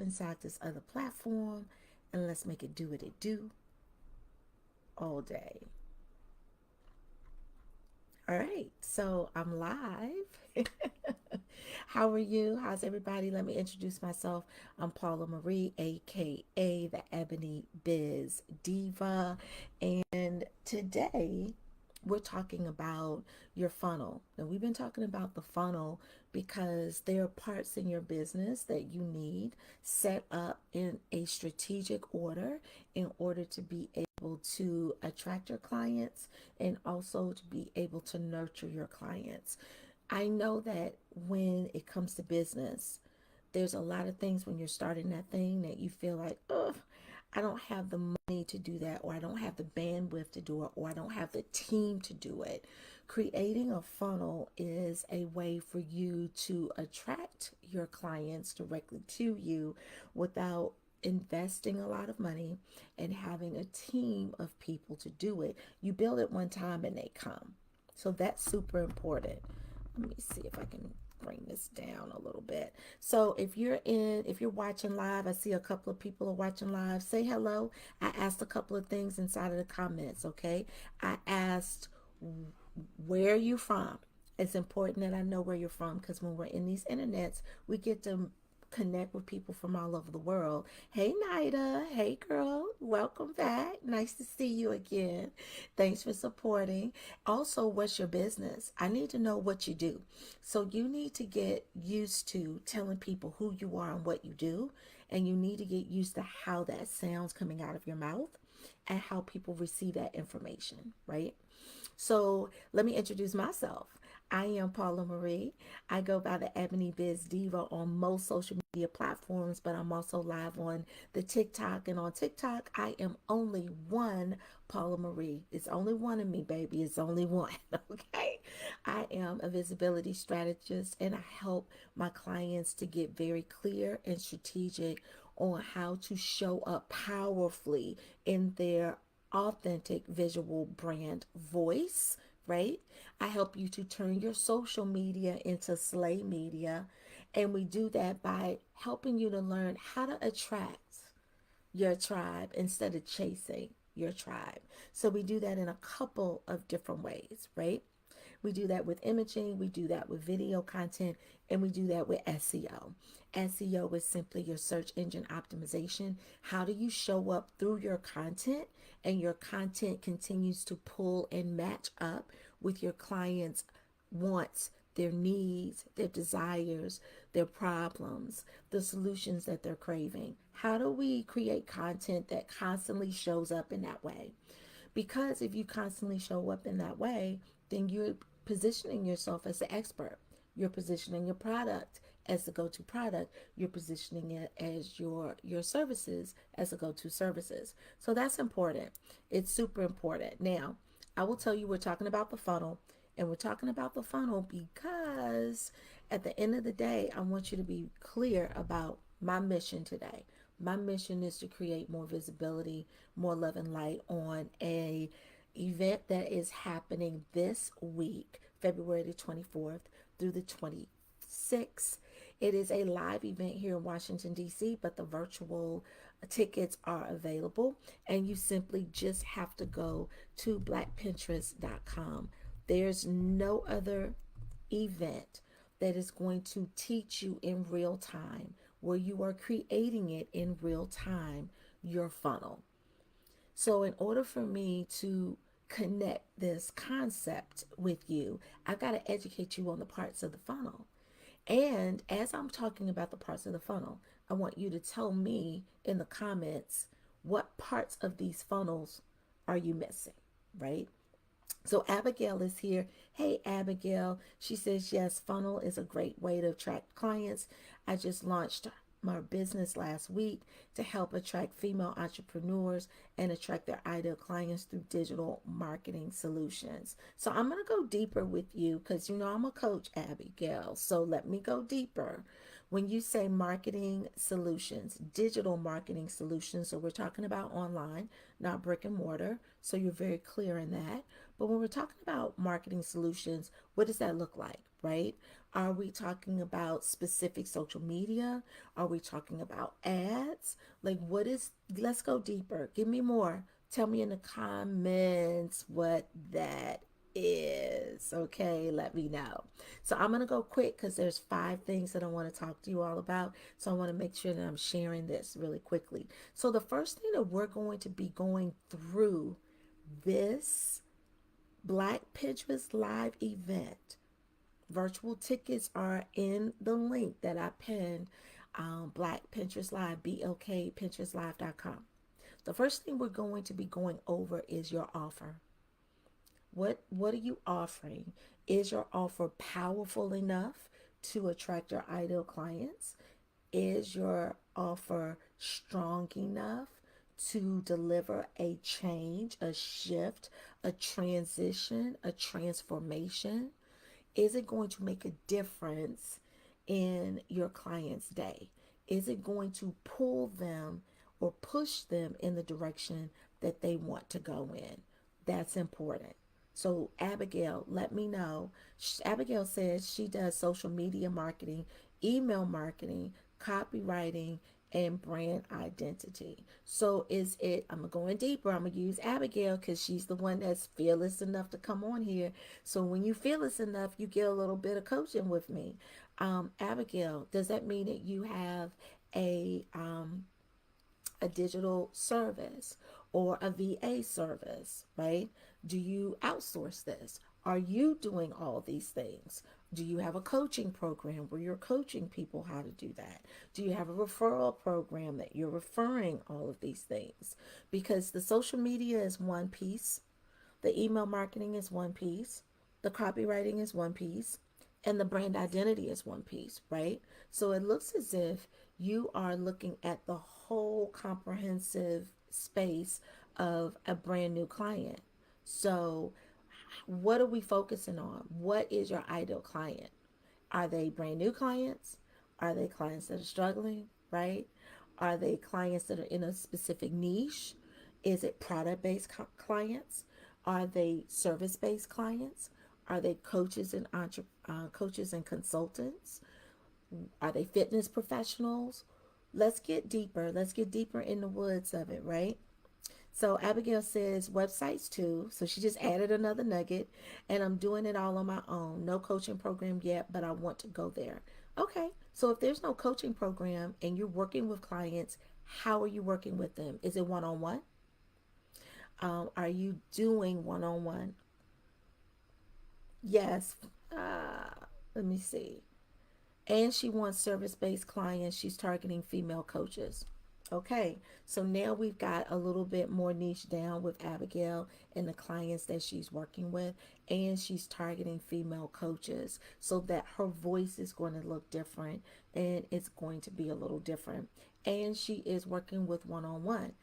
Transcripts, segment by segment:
inside this other platform, and let's make it do what it do all day. All right, so I'm live. How are you? How's everybody? Let me introduce myself. I'm Paula Marie, aka the Ebony Biz Diva, and today we're talking about your funnel. And we've been talking about the funnel because there are parts in your business that you need set up in a strategic order in order to be able to attract your clients and also to be able to nurture your clients. I know that when it comes to business, there's a lot of things when you're starting that thing that you feel like, oh, I don't have the money to do that, or I don't have the bandwidth to do it, or I don't have the team to do it. Creating a funnel is a way for you to attract your clients directly to you without investing a lot of money and having a team of people to do it. You build it one time and they come. So that's super important. Let me see if I can bring this down a little bit. So if you're watching live, I see a couple of people are watching live. Say hello. I asked a couple of things inside of the comments, okay? I asked, where are you from? It's important that I know where you're from because when we're in these internets, we get to connect with people from all over the world. Hey, Nida. Hey, girl. Welcome back. Nice to see you again. Thanks for supporting. Also, what's your business? I need to know what you do. So, you need to get used to telling people who you are and what you do. And you need to get used to how that sounds coming out of your mouth and how people receive that information, right? So let me introduce myself. I am Paula Marie. I go by the Ebony Biz Diva on most social media platforms, but I'm also live on the TikTok. And on TikTok, I am only one Paula Marie. It's only one of me, baby. It's only one. Okay. I am a visibility strategist and I help my clients to get very clear and strategic on how to show up powerfully in their authentic visual brand voice, right? I help you to turn your social media into slay media. And we do that by helping you to learn how to attract your tribe instead of chasing your tribe. So we do that in a couple of different ways, right? We do that with imaging, we do that with video content, and we do that with SEO. SEO is simply your search engine optimization. How do you show up through your content and your content continues to pull and match up with your clients' wants, their needs, their desires, their problems, the solutions that they're craving? How do we create content that constantly shows up in that way? Because if you constantly show up in that way, then you're positioning yourself as the expert. You're positioning your product as the go-to product. You're positioning it as your services as the go-to services. So that's important. It's super important. Now, I will tell you we're talking about the funnel, and we're talking about the funnel because at the end of the day, I want you to be clear about my mission today. My mission is to create more visibility, more love and light on a event that is happening this week, February the 24th through the 26th. It is a live event here in Washington, D.C., but the virtual tickets are available, and you simply just have to go to blackpinterest.com. There's no other event that is going to teach you in real time, where you are creating it in real time, your funnel. So, in order for me to connect this concept with you, I've got to educate you on the parts of the funnel. And as I'm talking about the parts of the funnel, I want you to tell me in the comments what parts of these funnels are you missing, right? So Abigail is here. Hey, Abigail. She says, yes, funnel is a great way to attract clients. I just launched my business last week to help attract female entrepreneurs and attract their ideal clients through digital marketing solutions. So I'm going to go deeper with you because you know I'm a coach, Abigail. So let me go deeper. When you say marketing solutions, digital marketing solutions, so we're talking about online, not brick and mortar. So you're very clear in that. But when we're talking about marketing solutions, what does that look like, right? Are we talking about specific social media? Are we talking about ads? Like, what is, let's go deeper. Give me more. Tell me in the comments what that is. Okay, let me know. So I'm going to go quick because there's 5 things that I want to talk to you all about. So I want to make sure that I'm sharing this really quickly. So the first thing that we're going to be going through this Black Pinterest Live event. Virtual tickets are in the link that I pinned. Black Pinterest Live, BLK PinterestLive.com. The first thing we're going to be going over is your offer. What are you offering? Is your offer powerful enough to attract your ideal clients? Is your offer strong enough to deliver a change, a shift, a transition, a transformation? Is it going to make a difference in your client's day? Is it going to pull them or push them in the direction that they want to go in? That's important. So, Abigail, let me know. Abigail says she does social media marketing, email marketing, copywriting, and brand identity. So, is it, I'm going deeper. I'm going to use Abigail because she's the one that's fearless enough to come on here. So, when you fearless enough, you get a little bit of coaching with me. Abigail, does that mean that you have a digital service or a VA service, right? Do you outsource this? Are you doing all these things? Do you have a coaching program where you're coaching people how to do that? Do you have a referral program that you're referring all of these things? Because the social media is one piece, the email marketing is one piece, the copywriting is one piece, and the brand identity is one piece, right? So it looks as if you are looking at the whole comprehensive space of a brand new client. So, what are we focusing on? What is your ideal client? Are they brand new clients? Are they clients that are struggling, right? Are they clients that are in a specific niche? Is it product based clients? Are they service based clients? Are they coaches and coaches and consultants? Are they fitness professionals? Let's get deeper. Let's get deeper in the woods of it, right? So Abigail says websites too. So she just added another nugget, and I'm doing it all on my own. No coaching program yet, but I want to go there. Okay. So if there's no coaching program and you're working with clients, how are you working with them? Is it one on one? Are you doing one on one? Yes. Let me see. And she wants service based clients. She's targeting female coaches. Okay, so now we've got a little bit more niche down with Abigail and the clients that she's working with, and she's targeting female coaches so that her voice is going to look different and it's going to be a little different. And she is working with one on one.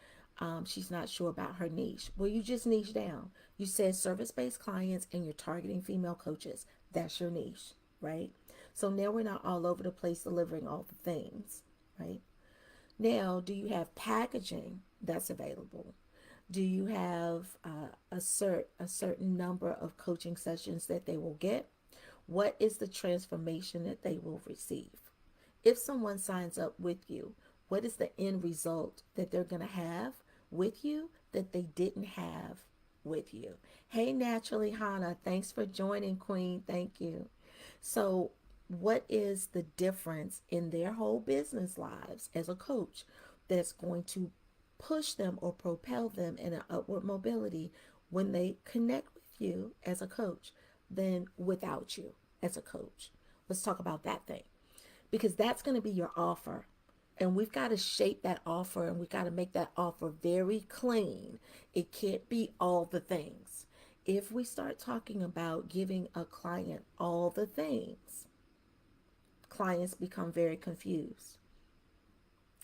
She's not sure about her niche. Well, you just niche down. You said service based clients and you're targeting female coaches. That's your niche, right? So now we're not all over the place delivering all the things, right? Now, do you have packaging that's available? Do you have a certain number of coaching sessions that they will get? What is the transformation that they will receive? If someone signs up with you, what is the end result that they're going to have with you that they didn't have with you? Hey, Naturally Hannah, thanks for joining, Queen. Thank you. So, what is the difference in their whole business lives as a coach that's going to push them or propel them in an upward mobility when they connect with you as a coach than without you as a coach? Let's talk about that thing because that's going to be your offer. And we've got to shape that offer and we've got to make that offer very clean. It can't be all the things. If we start talking about giving a client all the things, clients become very confused.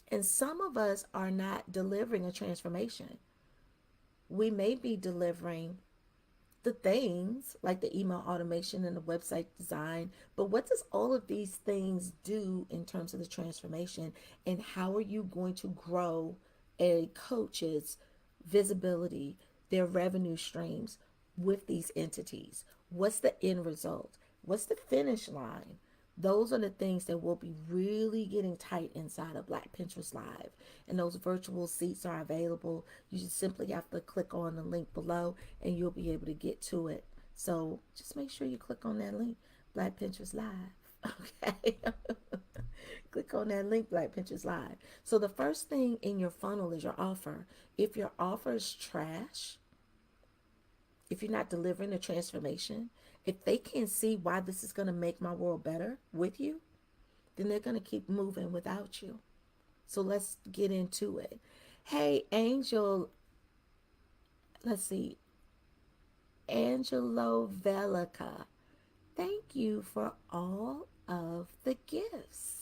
And some of us are not delivering a transformation. We may be delivering the things like the email automation and the website design, but what does all of these things do in terms of the transformation? And how are you going to grow a coach's visibility, their revenue streams with these entities? What's the end result? What's the finish line? Those are the things that will be really getting tight inside of Black Pinterest Live. And those virtual seats are available. You just simply have to click on the link below and you'll be able to get to it. So just make sure you click on that link, Black Pinterest Live. Okay. Click on that link, Black Pinterest Live. So the first thing in your funnel is your offer. If your offer is trash, if you're not delivering the transformation, if they can't see why this is going to make my world better with you, then they're going to keep moving without you. So let's get into it. Hey, Angel, let's see, Angelo Velica, thank you for all of the gifts.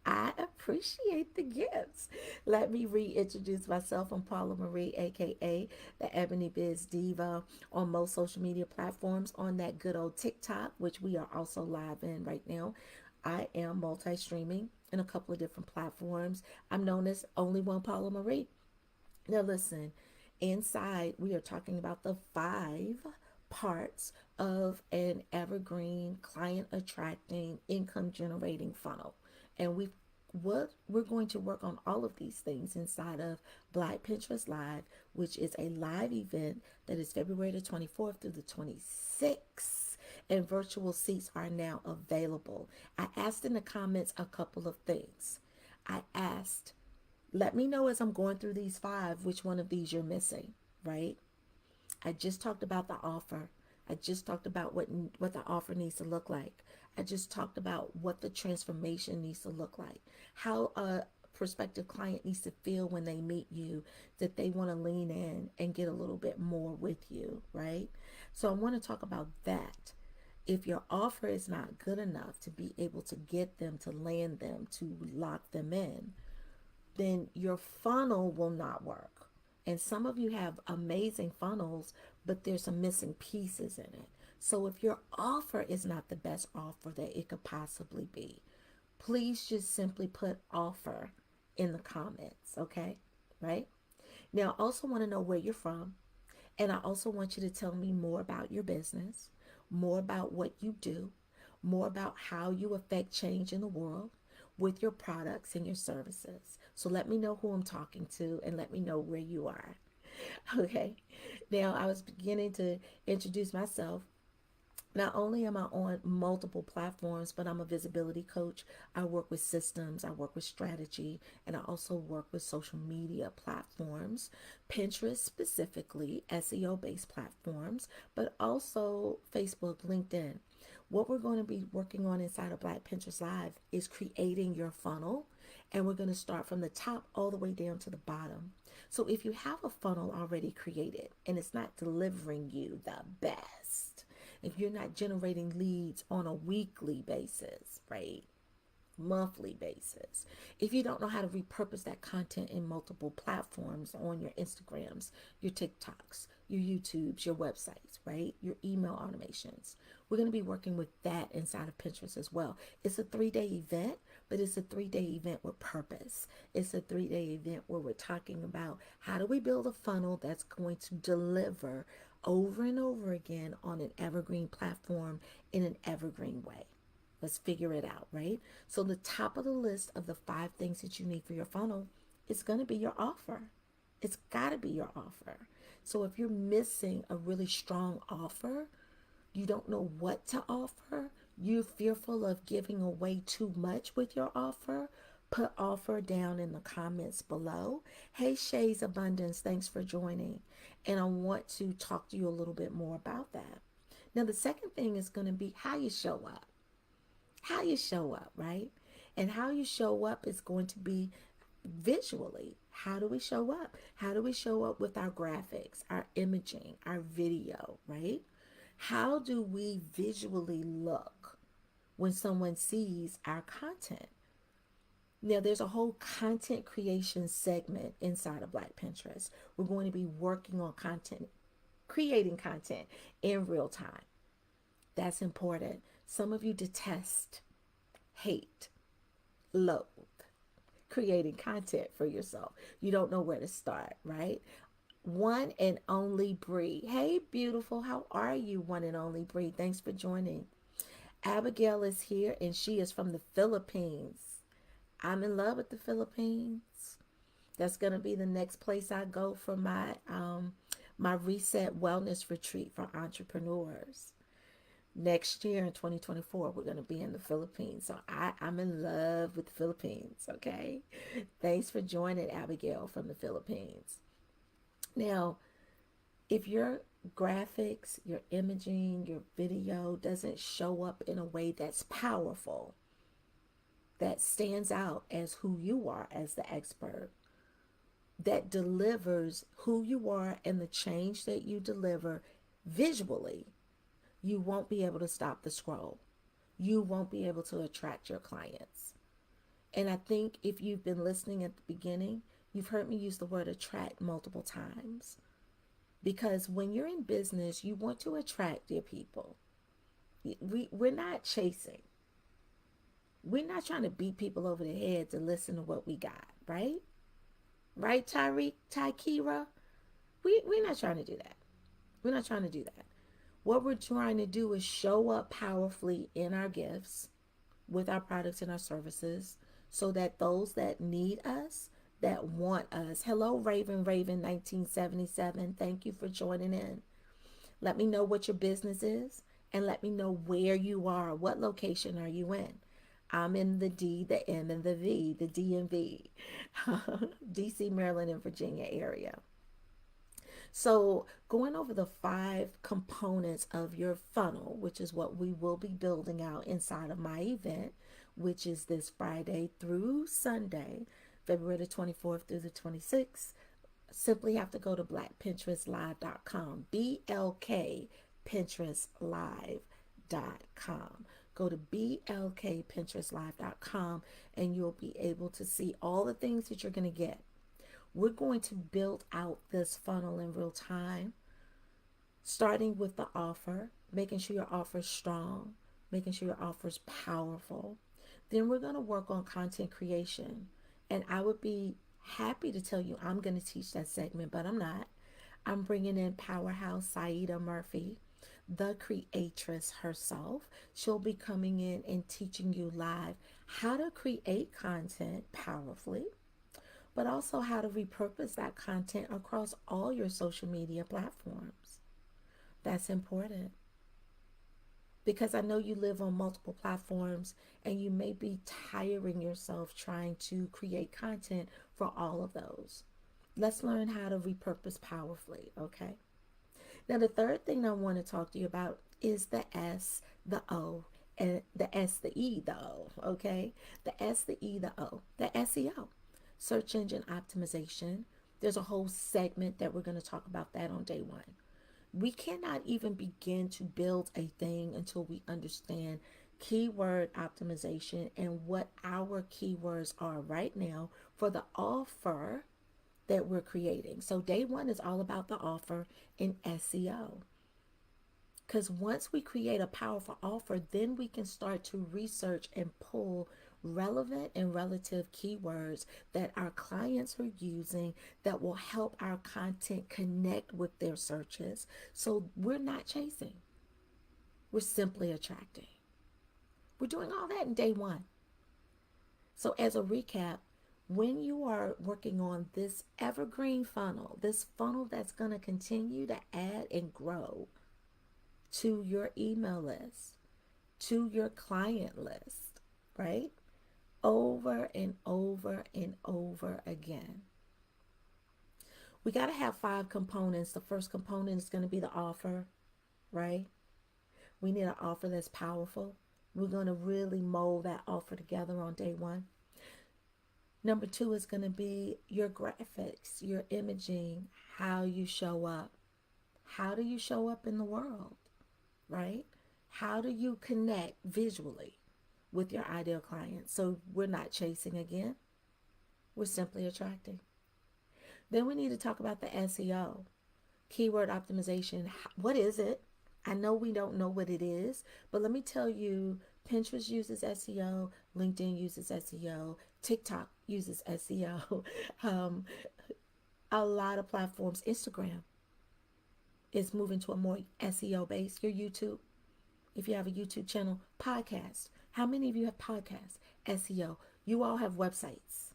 I appreciate the gifts. Let me reintroduce myself. I'm Paula Marie, aka the Ebony Biz Diva, on most social media platforms, on that good old TikTok, which we are also live in right now. I am multi streaming in a couple of different platforms. I'm known as Only One Paula Marie. Now, listen, inside we are talking about the 5 parts of an evergreen, client attracting, income generating funnel. And we're going to work on all of these things inside of Black Pinterest Live, which is a live event that is February the 24th through the 26th. And virtual seats are now available. I asked in the comments a couple of things. I asked, let me know as I'm going through these 5 which one of these you're missing, right? I just talked about the offer. I just talked about what the offer needs to look like. I just talked about what the transformation needs to look like. How a prospective client needs to feel when they meet you, that they want to lean in and get a little bit more with you, right? So I want to talk about that. If your offer is not good enough to be able to get them, to land them, to lock them in, then your funnel will not work. And some of you have amazing funnels, but there's some missing pieces in it. So if your offer is not the best offer that it could possibly be, please just simply put offer in the comments, okay? Right? Now, I also want to know where you're from. And I also want you to tell me more about your business, more about what you do, more about how you affect change in the world with your products and your services. So let me know who I'm talking to and let me know where you are. Okay. Now, I was beginning to introduce myself. Not only am I on multiple platforms, but I'm a visibility coach. I work with systems, I work with strategy, and I also work with social media platforms, Pinterest specifically, SEO based platforms, but also Facebook, LinkedIn. What we're going to be working on inside of Black Pinterest Live is creating your funnel, and we're going to start from the top all the way down to the bottom. So if you have a funnel already created and it's not delivering you the best, if you're not generating leads on a weekly basis, right? Monthly basis. If you don't know how to repurpose that content in multiple platforms on your Instagrams, your TikToks, your YouTubes, your websites, right? Your email automations. We're going to be working with that inside of Pinterest as well. It's a 3-day event, but it's a 3-day event with purpose. It's a 3-day event where we're talking about how do we build a funnel that's going to deliver over and over again on an evergreen platform in an evergreen way. Let's figure it out, right? So the top of the list of the 5 things that you need for your funnel is going to be your offer. It's got to be your offer. So if you're missing a really strong offer, you don't know what to offer, you're fearful of giving away too much with your offer, put offer down in the comments below. Hey, Shay's Abundance, thanks for joining. And I want to talk to you a little bit more about that. Now, the second thing is going to be how you show up. How you show up, right? And how you show up is going to be visually. How do we show up? How do we show up with our graphics, our imaging, our video, right? How do we visually look when someone sees our content? Now, there's a whole content creation segment inside of Black Pinterest. We're going to be working on content, creating content in real time. That's important. Some of you detest, hate, loathe creating content for yourself. You don't know where to start, right? One and only Bree. Hey, beautiful. How are you, one and only Bree? Thanks for joining. Abigail is here and she is from the Philippines. I'm in love with the Philippines. That's going to be the next place I go for my reset wellness retreat for entrepreneurs. Next year in 2024, we're going to be in the Philippines. So I'm in love with the Philippines. Okay. Thanks for joining, Abigail from the Philippines. Now, if your graphics, your imaging, your video doesn't show up in a way that's powerful, that stands out as who you are as the expert, that delivers who you are and the change that you deliver visually, you won't be able to stop the scroll. You won't be able to attract your clients. And I think if you've been listening at the beginning, you've heard me use the word attract multiple times. Because when you're in business, you want to attract your people. We're not chasing. We're not trying to beat people over the head to listen to what we got, right? Right, Tyreek, Tykira? We're not trying to do that. We're not trying to do that. What we're trying to do is show up powerfully in our gifts with our products and our services so that those that need us, that want us. Hello, Raven 1977. Thank you for joining in. Let me know what your business is and let me know where you are. What location are you in? I'm in the D, the M, and the V, the DMV, DC, Maryland, and Virginia area. So, going over the 5 components of your funnel, which is what we will be building out inside of my event, which is this Friday through Sunday, February the 24th through the 26th, simply have to go to blackpinterestlive.com, blkpinterestlive.com. Go to blkpinterestlive.com and you'll be able to see all the things that you're going to get. We're going to build out this funnel in real time, starting with the offer, making sure your offer is strong, making sure your offer is powerful. Then we're going to work on content creation. And I would be happy to tell you I'm going to teach that segment, but I'm not. I'm bringing in Powerhouse Saida Murphy, the creatress herself. She'll be coming in and teaching you live how to create content powerfully, but also how to repurpose that content across all your social media platforms. That's important because I know you live on multiple platforms and you may be tiring yourself trying to create content for all of those. Let's learn how to repurpose powerfully, okay? Now, the third thing I want to talk to you about is the S, the O, and the S, the E, the O, okay? The S, the E, the O, the SEO, search engine optimization. There's a whole segment that we're going to talk about that on day one. We cannot even begin to build a thing until we understand keyword optimization and what our keywords are right now for the offer that we're creating. So day one is all about the offer in SEO. Because once we create a powerful offer, then we can start to research and pull relevant and relative keywords that our clients are using that will help our content connect with their searches. So we're not chasing, we're simply attracting. We're doing all that in day one. So as a recap, when you are working on this evergreen funnel, this funnel that's going to continue to add and grow to your email list, to your client list, right? Over and over and over again. We got to have 5 components. The first component is going to be the offer, right? We need an offer that's powerful. We're going to really mold that offer together on day one. Number 2 is going to be your graphics, your imaging, how you show up. How do you show up in the world, right? How do you connect visually with your ideal client? So we're not chasing again. We're simply attracting. Then we need to talk about the SEO, keyword optimization. What is it? I know we don't know what it is, but let me tell you, Pinterest uses SEO, LinkedIn uses SEO, TikTok uses SEO, a lot of platforms. Instagram is moving to a more SEO base. Your YouTube, If you have a YouTube channel, podcast. How many of you have podcasts? SEO. You all have websites.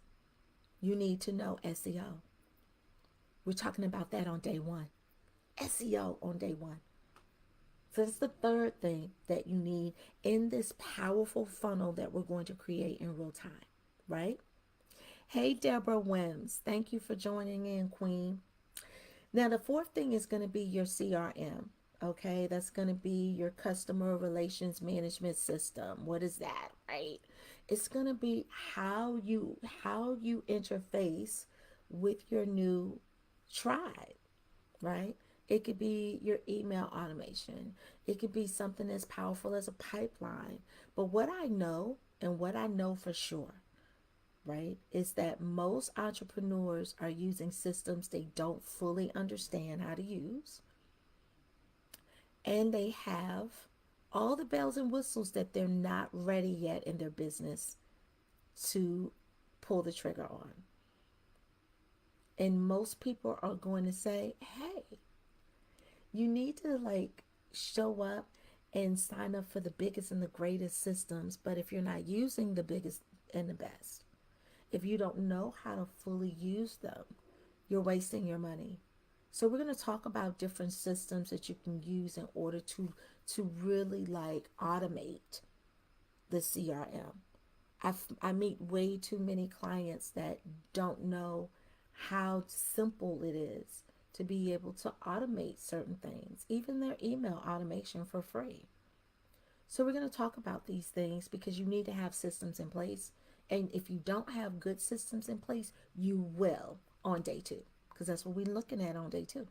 You need to know SEO. We're talking about that on day one. SEO on day one. So that's the third thing that you need in this powerful funnel that we're going to create in real time, right? Hey, Deborah Wims. Thank you for joining in, Queen. Now, the fourth thing is going to be your CRM. Okay, that's going to be your customer relations management system. What is that, right? It's going to be how you interface with your new tribe, right? It could be your email automation. It could be something as powerful as a pipeline. But what I know, and what I know for sure, right, is that most entrepreneurs are using systems they don't fully understand how to use, and they have all the bells and whistles that they're not ready yet in their business to pull the trigger on. And most people are going to say, hey, you need to like show up and sign up for the biggest and the greatest systems. But if you're not using the biggest and the best, if you don't know how to fully use them, you're wasting your money. So we're going to talk about different systems that you can use in order to really like automate the CRM. I meet way too many clients that don't know how simple it is to be able to automate certain things, even their email automation for free. So we're going to talk about these things because you need to have systems in place. And if you don't have good systems in place, you will on day two, because that's what we're looking at on day two.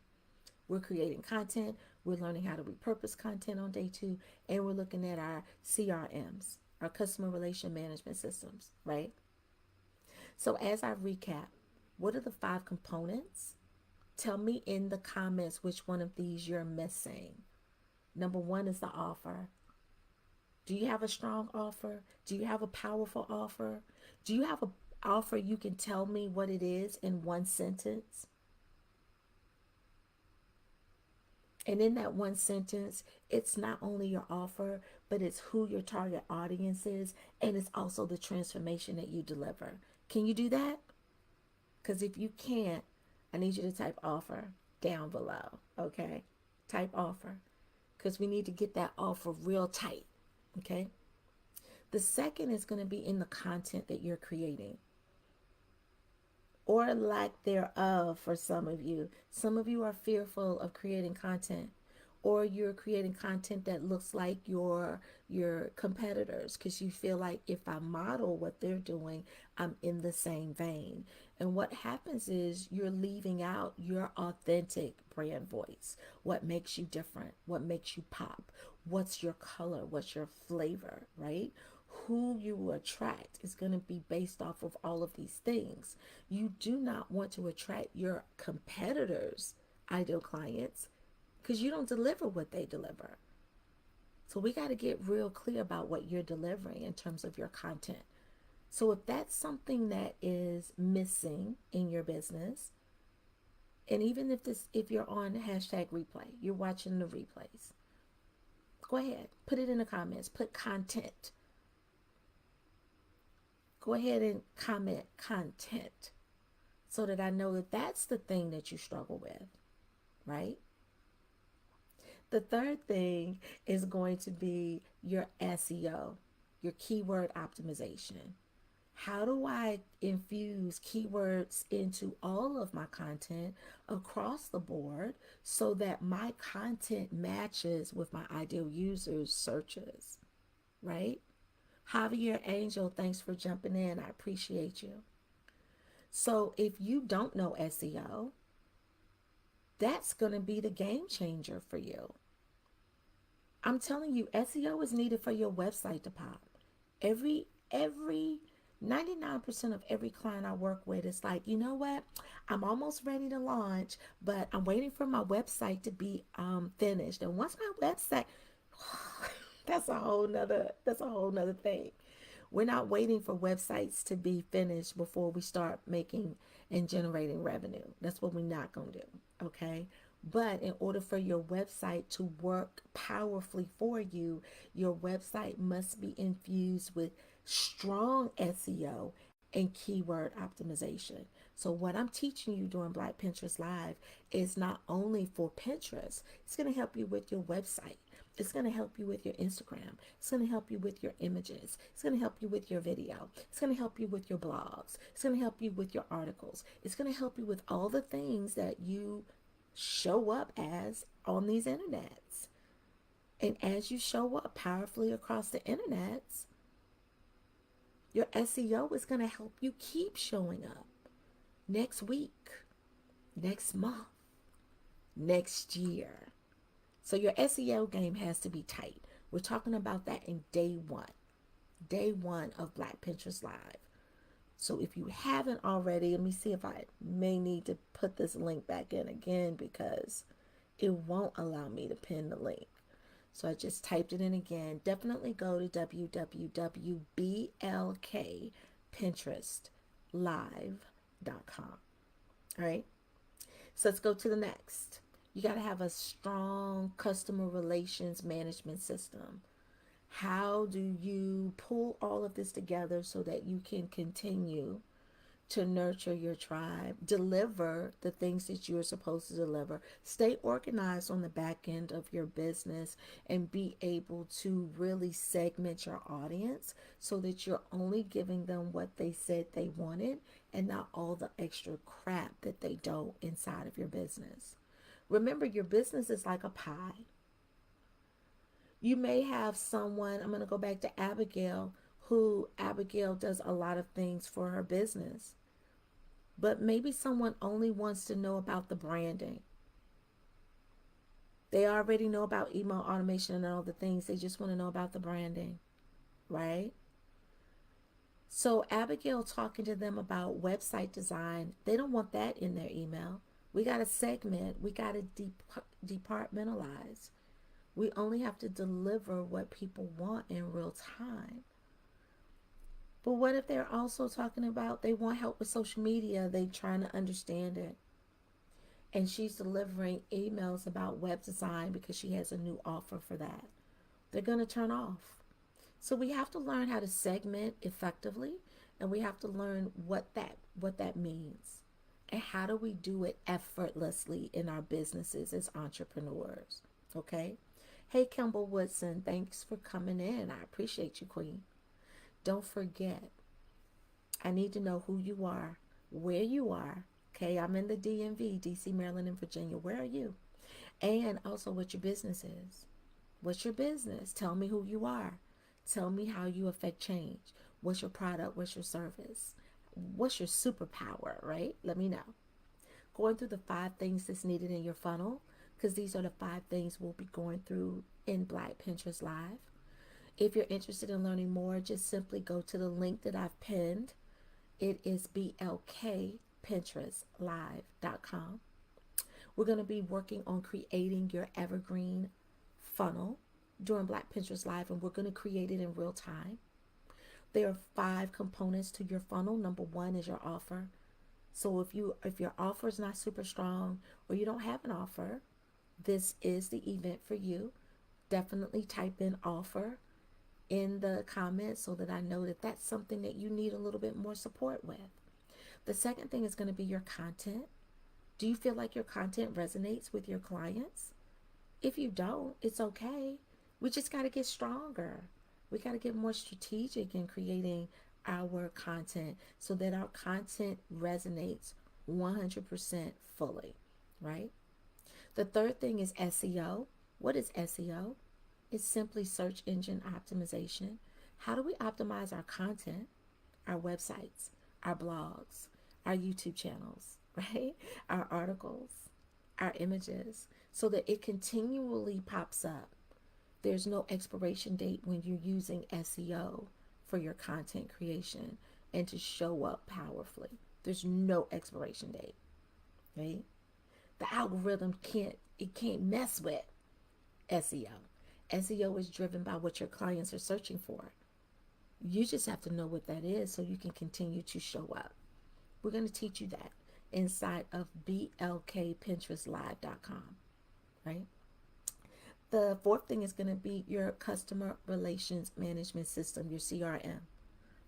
We're creating content, we're learning how to repurpose content on day two, and we're looking at our CRMs, our customer relation management systems, right? So as I recap, what are the 5 components? Tell me in the comments which one of these you're missing. Number one is the offer. Do you have a strong offer? Do you have a powerful offer? Do you have an offer you can tell me what it is in one sentence? And in that one sentence, it's not only your offer, but it's who your target audience is, and it's also the transformation that you deliver. Can you do that? Because if you can't, I need you to type offer down below, okay? Type offer, because we need to get that offer real tight, okay? The second is going to be in the content that you're creating, or lack thereof for some of you. Some of you are fearful of creating content, or you're creating content that looks like your competitors because you feel like if I model what they're doing, I'm in the same vein. And what happens is you're leaving out your authentic brand voice. What makes you different? What makes you pop? What's your color? What's your flavor, right? Who you attract is going to be based off of all of these things. You do not want to attract your competitors' ideal clients because you don't deliver what they deliver. So we got to get real clear about what you're delivering in terms of your content. So if that's something that is missing in your business, and even if you're on hashtag replay, you're watching the replays, go ahead, put it in the comments, put content. Go ahead and comment content so that I know that that's the thing that you struggle with, right? The third thing is going to be your SEO, your keyword optimization. How do I infuse keywords into all of my content across the board so that my content matches with my ideal users' searches, right? Javier Angel, thanks for jumping in. I appreciate you. So if you don't know SEO, that's going to be the game changer for you. I'm telling you, SEO is needed for your website to pop. Every 99% of every client I work with is like, you know what? I'm almost ready to launch, but I'm waiting for my website to be finished. And once my website, that's a whole nother thing. We're not waiting for websites to be finished before we start making and generating revenue. That's what we're not going to do. Okay. But in order for your website to work powerfully for you, your website must be infused with strong SEO and keyword optimization. So, what I'm teaching you during Black Pinterest Live is not only for Pinterest, it's going to help you with your website. It's going to help you with your Instagram. It's going to help you with your images. It's going to help you with your video. It's going to help you with your blogs. It's going to help you with your articles. It's going to help you with all the things that you show up as on these internets. And as you show up powerfully across the internets, your SEO is going to help you keep showing up next week, next month, next year. So your SEO game has to be tight. We're talking about that in day one of Black Pinterest Live. So if you haven't already, let me see if I may need to put this link back in again because it won't allow me to pin the link. So I just typed it in again. Definitely go to www.blkpinterestlive.com. All right. So let's go to the next. You got to have a strong customer relations management system. How do you pull all of this together so that you can continue to nurture your tribe, deliver the things that you're supposed to deliver, stay organized on the back end of your business, and be able to really segment your audience so that you're only giving them what they said they wanted and not all the extra crap that they don't inside of your business. Remember, your business is like a pie. You may have someone, I'm going to go back to Abigail, who Abigail does a lot of things for her business. But maybe someone only wants to know about the branding. They already know about email automation and all the things. They just want to know about the branding, right? So Abigail talking to them about website design, they don't want that in their email. We got to segment. We got to departmentalize. We only have to deliver what people want in real time. But what if they're also talking about they want help with social media? They trying to understand it. And she's delivering emails about web design because she has a new offer for that. They're going to turn off. So we have to learn how to segment effectively, and we have to learn what that means. And how do we do it effortlessly in our businesses as entrepreneurs? Okay? Hey, Kimball Woodson, thanks for coming in. I appreciate you, Queen. Don't forget, I need to know who you are, where you are. Okay, I'm in the DMV, DC, Maryland, and Virginia. Where are you? And also what your business is. What's your business? Tell me who you are. Tell me how you affect change. What's your product? What's your service? What's your superpower, right? Let me know. Going through the 5 things that's needed in your funnel, because these are the 5 things we'll be going through in Black Pinterest Live. If you're interested in learning more, just simply go to the link that I've pinned. It is blkpinterestlive.com. We're going to be working on creating your evergreen funnel during Black Pinterest Live, and we're going to create it in real time. There are 5 components to your funnel. Number 1 is your offer. So if your offer is not super strong or you don't have an offer, this is the event for you. Definitely type in offer in the comments so that I know that that's something that you need a little bit more support with. The second thing is going to be your content. Do you feel like your content resonates with your clients? If you don't, it's okay. We just got to get stronger. We got to get more strategic in creating our content so that our content resonates 100% fully, right? The third thing is SEO. What is SEO? It's simply search engine optimization. How do we optimize our content, our websites, our blogs, our YouTube channels, right? Our articles, our images, so that it continually pops up. There's no expiration date when you're using SEO for your content creation and to show up powerfully. There's no expiration date, right? The algorithm can't mess with SEO. SEO is driven by what your clients are searching for. You just have to know what that is so you can continue to show up. We're going to teach you that inside of blkpinterestlive.com, right? The fourth thing is going to be your customer relations management system, your CRM.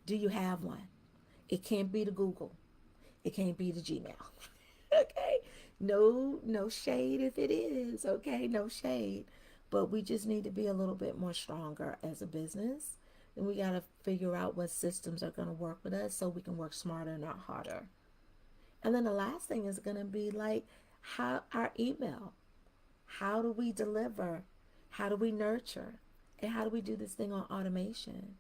Do you have one? It can't be the Google. It can't be the Gmail. Okay? No shade if it is. Okay? No shade. But we just need to be a little bit more stronger as a business. And we got to figure out what systems are going to work with us so we can work smarter, not harder. And then the last thing is going to be like how our email. How do we deliver? How do we nurture? And how do we do this thing on automation?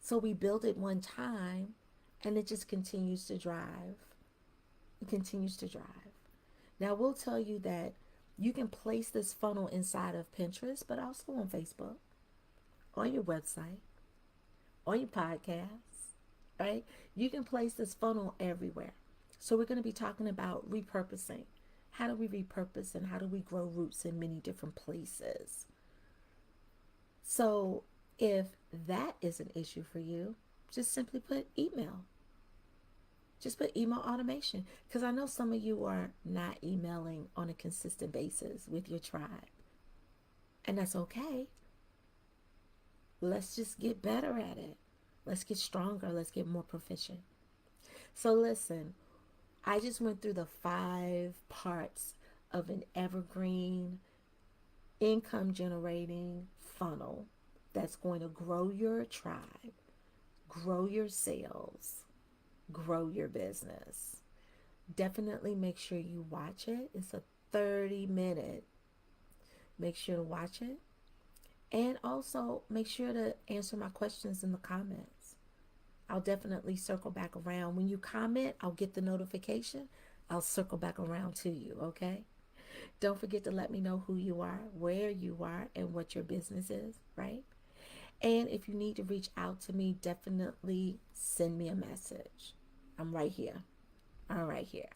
So we build it one time and it just continues to drive. It continues to drive. Now, we'll tell you that you can place this funnel inside of Pinterest, but also on Facebook, on your website, on your podcast, right? You can place this funnel everywhere. So we're going to be talking about repurposing. How do we repurpose and how do we grow roots in many different places? So if that is an issue for you, just simply put email. Just put email automation. Because I know some of you are not emailing on a consistent basis with your tribe. And that's okay. Let's just get better at it. Let's get stronger. Let's get more proficient. So listen, I just went through the 5 parts of an evergreen income generating funnel that's going to grow your tribe, grow your sales, grow your business. Definitely make sure you watch it. It's a 30-minute. Make sure to watch it. And also make sure to answer my questions in the comments. I'll definitely circle back around. When you comment, I'll get the notification. I'll circle back around to you, okay? Don't forget to let me know who you are, where you are, and what your business is, right? And if you need to reach out to me, definitely send me a message. I'm right here. I'm right here.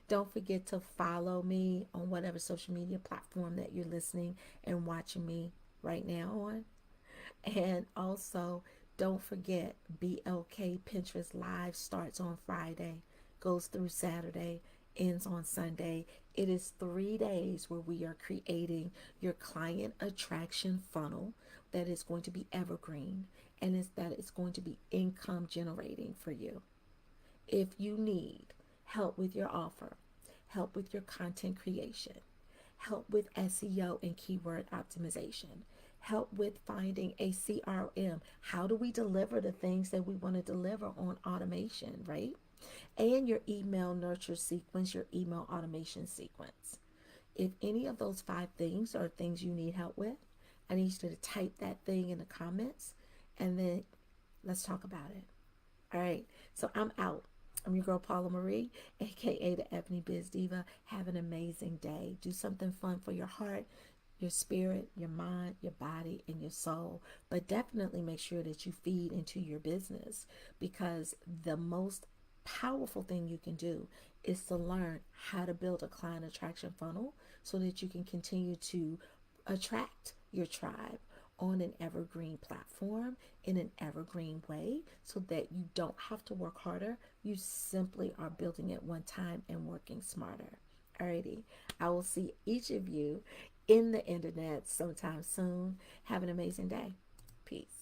Don't forget to follow me on whatever social media platform that you're listening and watching me right now on. And also, don't forget, BLK Pinterest Live starts on Friday, goes through Saturday, ends on Sunday. It is 3 days where we are creating your client attraction funnel that is going to be evergreen and that is going to be income generating for you. If you need help with your offer, help with your content creation, help with SEO and keyword optimization, help with finding a CRM. How do we deliver the things that we want to deliver on automation, right? And your email nurture sequence, your email automation sequence. If any of those 5 things are things you need help with, I need you to type that thing in the comments and then let's talk about it. All right. So I'm out. I'm your girl Paula Marie, aka the Ebony Biz Diva. Have an amazing day. Do something fun for your heart, your spirit, your mind, your body, and your soul. But definitely make sure that you feed into your business, because the most powerful thing you can do is to learn how to build a client attraction funnel so that you can continue to attract your tribe on an evergreen platform in an evergreen way so that you don't have to work harder. You simply are building it one time and working smarter. Alrighty. I will see each of you in the internet sometime soon. Have an amazing day. Peace.